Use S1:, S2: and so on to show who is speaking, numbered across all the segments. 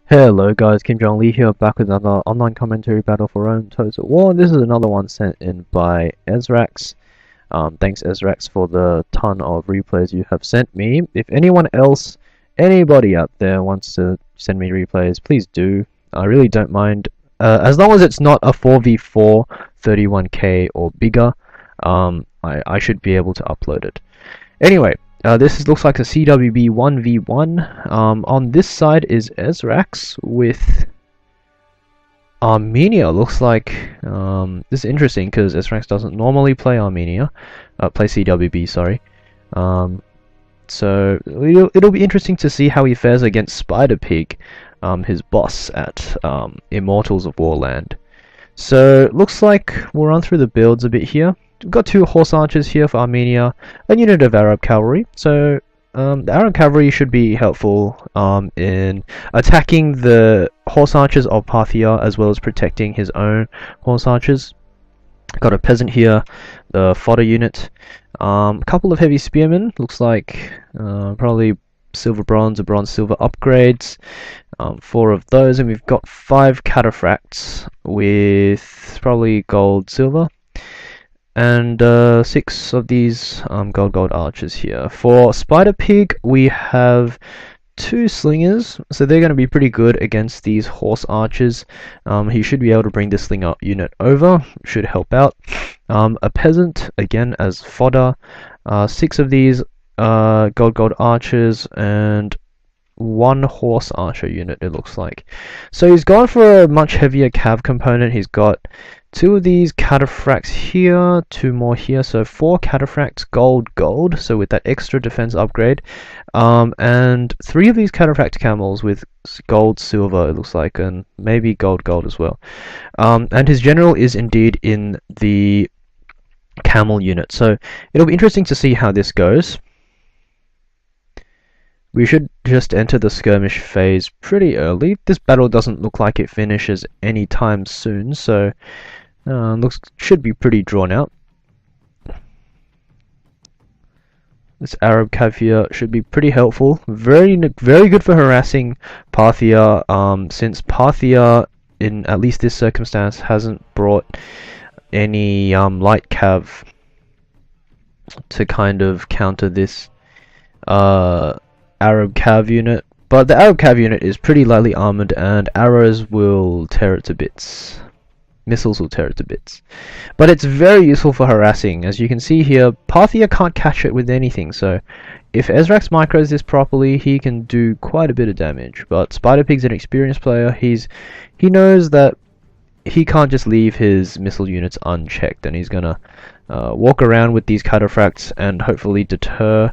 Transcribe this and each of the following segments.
S1: Hello guys, kimjonglirtw here, back with another online commentary battle for Rome Total War. This is another one sent in by Esrax. Thanks Esrax for the ton of replays you have sent me. If anyone else, anybody out there wants to send me replays, please do. I really don't mind. As long as it's not a 4v4 31k or bigger, I should be able to upload it. Anyway, looks like a CWB 1v1. On this side is Esrax with Armenia. Looks like this is interesting because Esrax doesn't normally play Armenia, play CWB. Sorry. So it'll be interesting to see how he fares against Spider Pig, his boss at Immortals of Warland. So looks like we'll run through the builds a bit here. We've got two horse archers here for Armenia, a unit of Arab cavalry. So the Arab cavalry should be helpful in attacking the horse archers of Parthia as well as protecting his own horse archers. Got a peasant here, the fodder unit. A couple of heavy spearmen, looks like probably silver bronze or bronze silver upgrades. 4 of those, and we've got 5 cataphracts with probably gold silver. And 6 of these gold archers here. For Spider Pig, we have 2 slingers, so they're going to be pretty good against these horse archers. He should be able to bring the slinger unit over, should help out. A peasant, again, as fodder. 6 of these gold archers, and 1 horse archer unit, it looks like. So he's gone for a much heavier cav component. He's got 2 of these cataphracts here, 2 more here, so 4 cataphracts gold, so with that extra defense upgrade, and 3 of these cataphract camels with gold silver, it looks like, and maybe gold as well. And his general is indeed in the camel unit, so it'll be interesting to see how this goes. We should just enter the skirmish phase pretty early. This battle doesn't look like it finishes anytime soon, so should be pretty drawn out. This Arab cav here should be pretty helpful. Very good for harassing Parthia, since Parthia, in at least this circumstance, hasn't brought any light cav to kind of counter this Arab cav unit, but the Arab cav unit is pretty lightly armored and arrows will tear it to bits. Missiles will tear it to bits. But it's very useful for harassing. As you can see here, Parthia can't catch it with anything, so if Esrax micros this properly, he can do quite a bit of damage. But Spider Pig's an experienced player. He knows that he can't just leave his missile units unchecked, and he's gonna walk around with these cataphracts and hopefully deter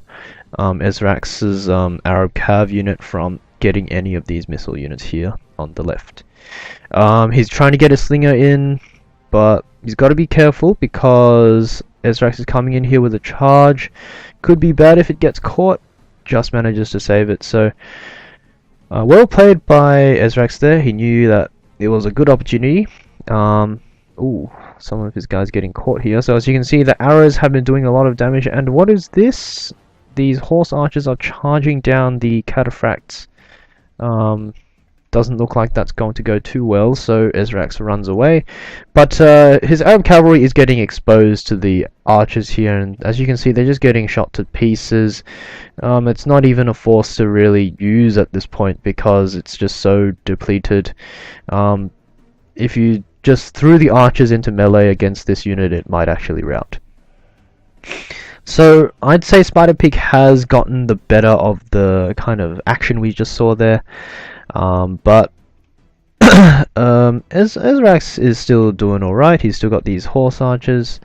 S1: Esrax's Arab cav unit from getting any of these missile units here on the left. He's trying to get a slinger in, but he's got to be careful because Esrax is coming in here with a charge. Could be bad if it gets caught. Just manages to save it. So well played by Esrax there. He knew that it was a good opportunity. Ooh, some of his guys getting caught here. So as you can see, the arrows have been doing a lot of damage. And what is this? These horse archers are charging down the cataphracts. Doesn't look like that's going to go too well, so Esrax runs away. But his Arab cavalry is getting exposed to the archers here, and as you can see, they're just getting shot to pieces. It's not even a force to really use at this point because it's just so depleted. If you just threw the archers into melee against this unit, it might actually rout. So I'd say Spider Pig has gotten the better of the kind of action we just saw there, but Esrax is still doing alright. He's still got these horse archers.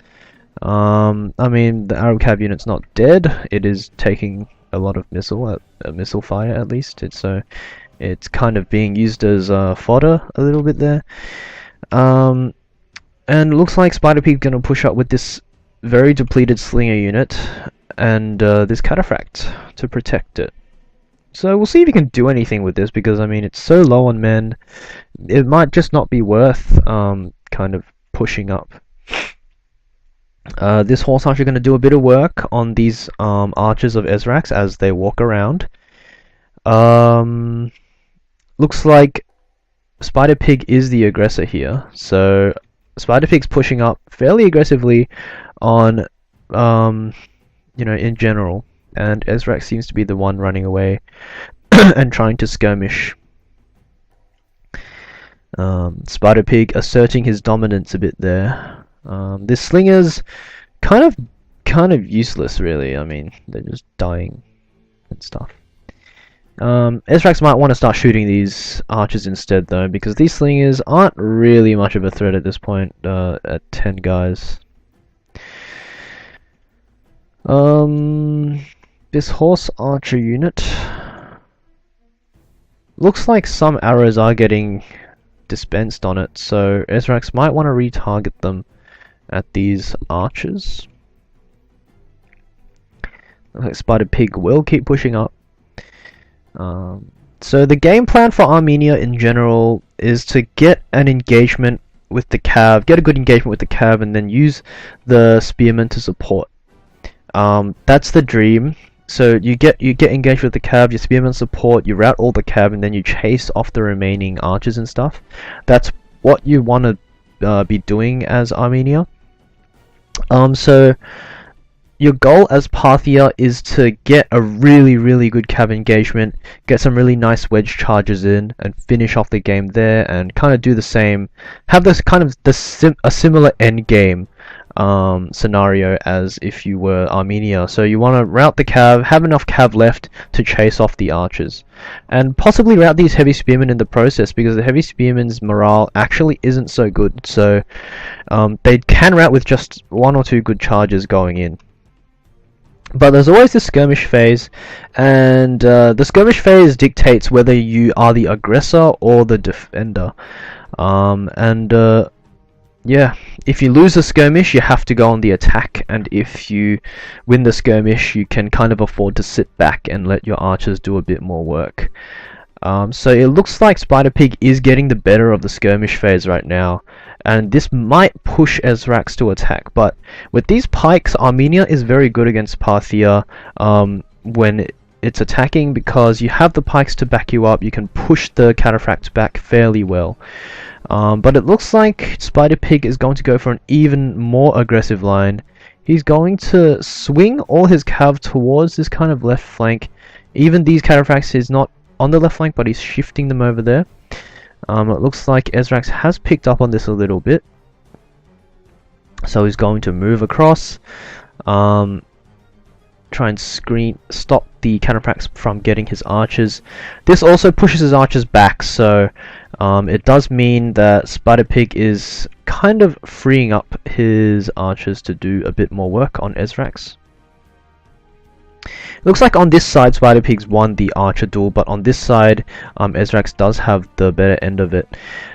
S1: I mean, the Arab cav unit's not dead. It is taking a lot of missile fire at least. It's kind of being used as fodder a little bit there. And it looks like Spider Pig's gonna push up with this very depleted slinger unit and this cataphract to protect it. So we'll see if he can do anything with this, because I mean, it's so low on men, it might just not be worth kind of pushing up. This horse archer going to do a bit of work on these archers of Esrax as they walk around. looks like Spider Pig is the aggressor here. So Spider Pig's pushing up fairly aggressively on, in general, and Esrax seems to be the one running away and trying to skirmish. Spider Pig asserting his dominance a bit there. This Slinger's kind of useless, really. I mean, they're just dying and stuff. Esrax might want to start shooting these archers instead, though, because these Slingers aren't really much of a threat at this point, at 10 guys. This horse archer unit looks like some arrows are getting dispensed on it, so Esrax might want to retarget them at these archers. Looks like Spider Pig will keep pushing up. So the game plan for Armenia in general is to get an engagement with the cav, get a good engagement with the cav, and then use the spearmen to support. That's the dream. So you get engaged with the cav, your spearmen support, you rout all the cav, and then you chase off the remaining archers and stuff. That's what you want to be doing as Armenia. So your goal as Parthia is to get a really good cav engagement, get some really nice wedge charges in, and finish off the game there, and kind of do the same, have this kind of a similar end game scenario as if you were Armenia. So you want to rout the cav, have enough cav left to chase off the archers, and possibly rout these heavy spearmen in the process, because the heavy spearmen's morale actually isn't so good. So they can rout with just 1 or 2 good charges going in. But there's always the skirmish phase, and the skirmish phase dictates whether you are the aggressor or the defender. Yeah, if you lose the skirmish, you have to go on the attack, and if you win the skirmish, you can kind of afford to sit back and let your archers do a bit more work. So it looks like Spider Pig is getting the better of the skirmish phase right now, and this might push Esrax to attack. But with these pikes, Armenia is very good against Parthia when it's attacking, because you have the pikes to back you up. You can push the cataphracts back fairly well. But it looks like Spider Pig is going to go for an even more aggressive line. He's going to swing all his cav towards this kind of left flank. Even these cataphracts, he's not on the left flank, but he's shifting them over there. It looks like Esrax has picked up on this a little bit, so he's going to move across, try and stop the cataphracts from getting his archers. This also pushes his archers back, so it does mean that Spider Pig is kind of freeing up his archers to do a bit more work on Esrax. Looks like on this side Spider Pig's won the archer duel, but on this side Esrax does have the better end of it.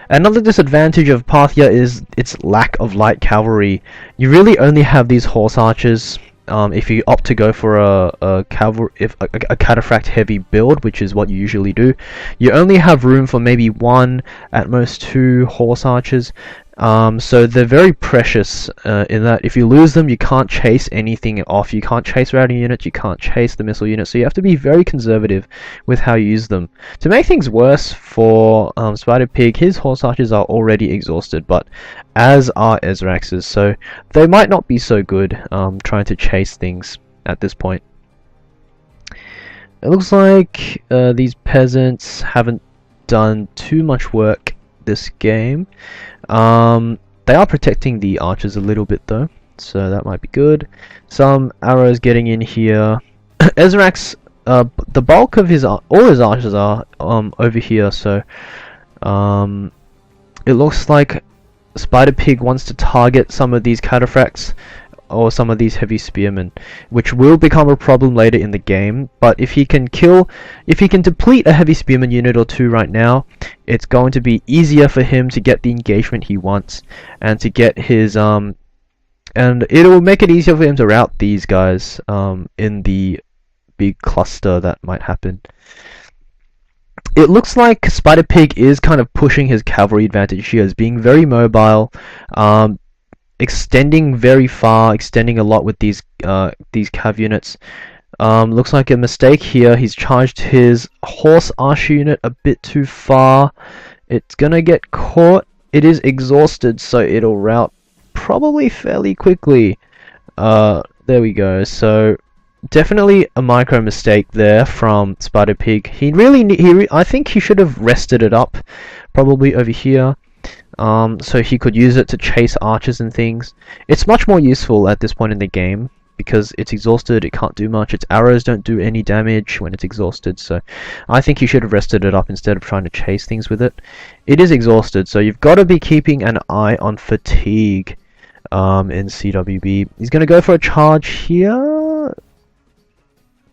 S1: Another disadvantage of Parthia is its lack of light cavalry. You really only have these horse archers. If you opt to go for a cataphract heavy build, which is what you usually do, you only have room for maybe 1, at most 2 horse archers. So they're very precious in that if you lose them, you can't chase anything off. You can't chase routing units, you can't chase the missile units, so you have to be very conservative with how you use them. To make things worse for Spider Pig, his horse archers are already exhausted, but as are Esrax's, so they might not be so good trying to chase things at this point. It looks like these peasants haven't done too much work this game. They are protecting the archers a little bit though, so that might be good. Some arrows getting in here. Esrax, the bulk of all his archers are over here, so it looks like Spider Pig wants to target some of these cataphracts or some of these heavy spearmen, which will become a problem later in the game. But if he can deplete a heavy spearman unit or 2 right now, it's going to be easier for him to get the engagement he wants, and to get his and it will make it easier for him to rout these guys in the big cluster that might happen. It looks like Spider Pig is kind of pushing his cavalry advantage here, as being very mobile, extending very far, extending a lot with these cav units. Looks like a mistake here. He's charged his horse archer unit a bit too far. It's gonna get caught. It is exhausted, so it'll rout probably fairly quickly. There we go. So definitely a micro mistake there from Spider Pig. I think he should have rested it up, probably over here. So he could use it to chase archers and things. It's much more useful at this point in the game because it's exhausted, it can't do much, its arrows don't do any damage when it's exhausted, so I think he should have rested it up instead of trying to chase things with it. It is exhausted, so you've got to be keeping an eye on fatigue in CWB. He's going to go for a charge here.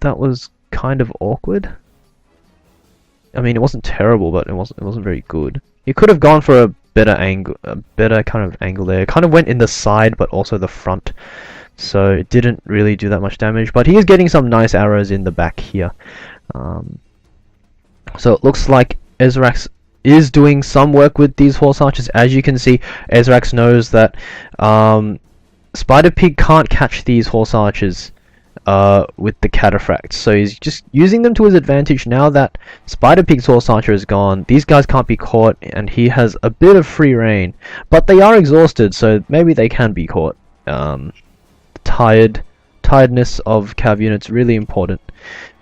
S1: That was kind of awkward. I mean, it wasn't terrible, but it wasn't very good. He could have gone for a better angle, a better kind of angle there. It kind of went in the side, but also the front, so it didn't really do that much damage. But he is getting some nice arrows in the back here. So it looks like Esrax is doing some work with these horse archers. As you can see, Esrax knows that Spider Pig can't catch these horse archers with the cataphracts, so he's just using them to his advantage. Now that Spider Pig's horse archer is gone, these guys can't be caught, and he has a bit of free reign. But they are exhausted, so maybe they can be caught. Tiredness of cav units really important,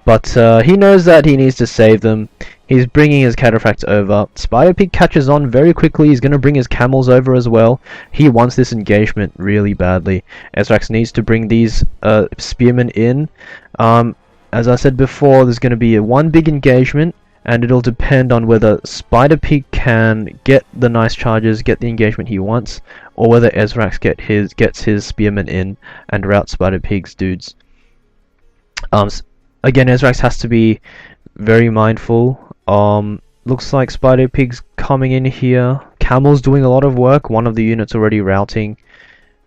S1: but he knows that he needs to save them. He's bringing his cataphracts over. Spider Pig catches on very quickly. He's going to bring his camels over as well. He wants this engagement really badly. Esrax needs to bring these spearmen in. As I said before, there's going to be one big engagement, and it'll depend on whether Spider Pig can get the nice charges, get the engagement he wants, or whether Esrax gets his spearmen in and rout Spider Pig's dudes. Again, Esrax has to be very mindful. Looks like Spider Pig's coming in here. Camel's doing a lot of work. One of the units already routing.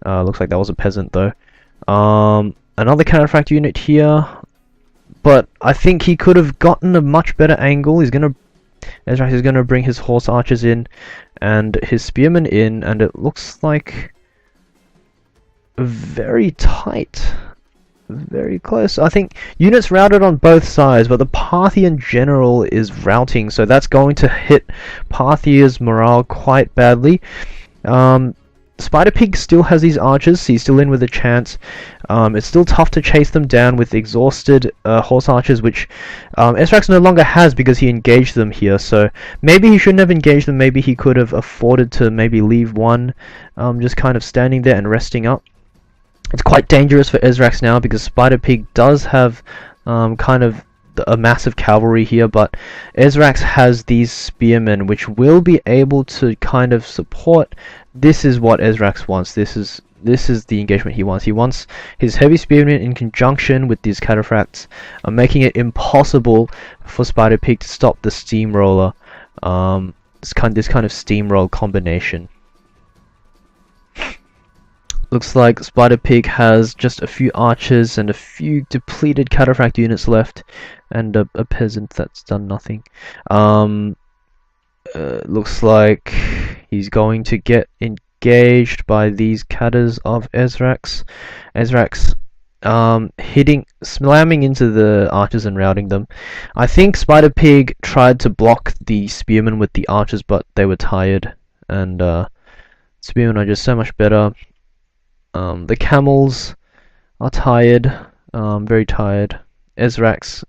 S1: Looks like that was a peasant though. Another cataphract unit here, but I think he could have gotten a much better angle. Esrax is gonna bring his horse archers in and his spearmen in, and it looks like very tight. Very close. I think units routed on both sides, but the Parthian general is routing, so that's going to hit Parthia's morale quite badly. Spider Pig still has these archers, he's still in with a chance. It's still tough to chase them down with exhausted horse archers, which Esrax no longer has because he engaged them here, so maybe he shouldn't have engaged them. Maybe he could have afforded to maybe leave one just kind of standing there and resting up. It's quite dangerous for Esrax now because Spider Pig does have kind of a massive cavalry here, but Esrax has these spearmen which will be able to kind of support. This is what Esrax wants. This is the engagement he wants. He wants his heavy spearmen in conjunction with these cataphracts, making it impossible for Spider Pig to stop the steamroller. This kind of steamroll combination. Looks like Spider Pig has just a few archers and a few depleted cataphract units left, and a peasant that's done nothing. Looks like he's going to get engaged by these catas of Esrax. Esrax slamming into the archers and routing them. I think Spider Pig tried to block the spearmen with the archers, but they were tired, and spearmen are just so much better. The camels are tired, very tired. Esrax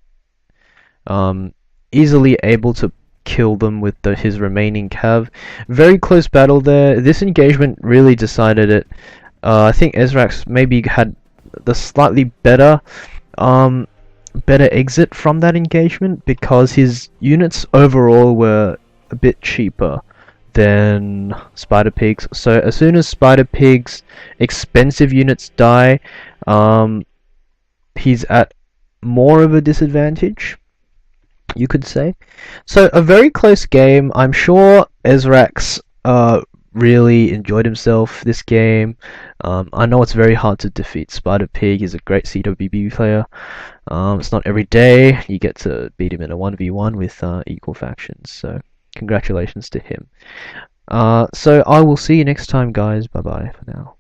S1: easily able to kill them with his remaining cav. Very close battle there. This engagement really decided it. I think Esrax maybe had the slightly better exit from that engagement because his units overall were a bit cheaper than Spider Pig's. So as soon as Spider Pig's expensive units die, he's at more of a disadvantage, you could say. So a very close game. I'm sure Esrax really enjoyed himself this game. I know it's very hard to defeat Spider Pig. He's a great CWB player. It's not every day you get to beat him in a 1v1 with equal factions, so congratulations to him. So I will see you next time, guys. Bye bye for now.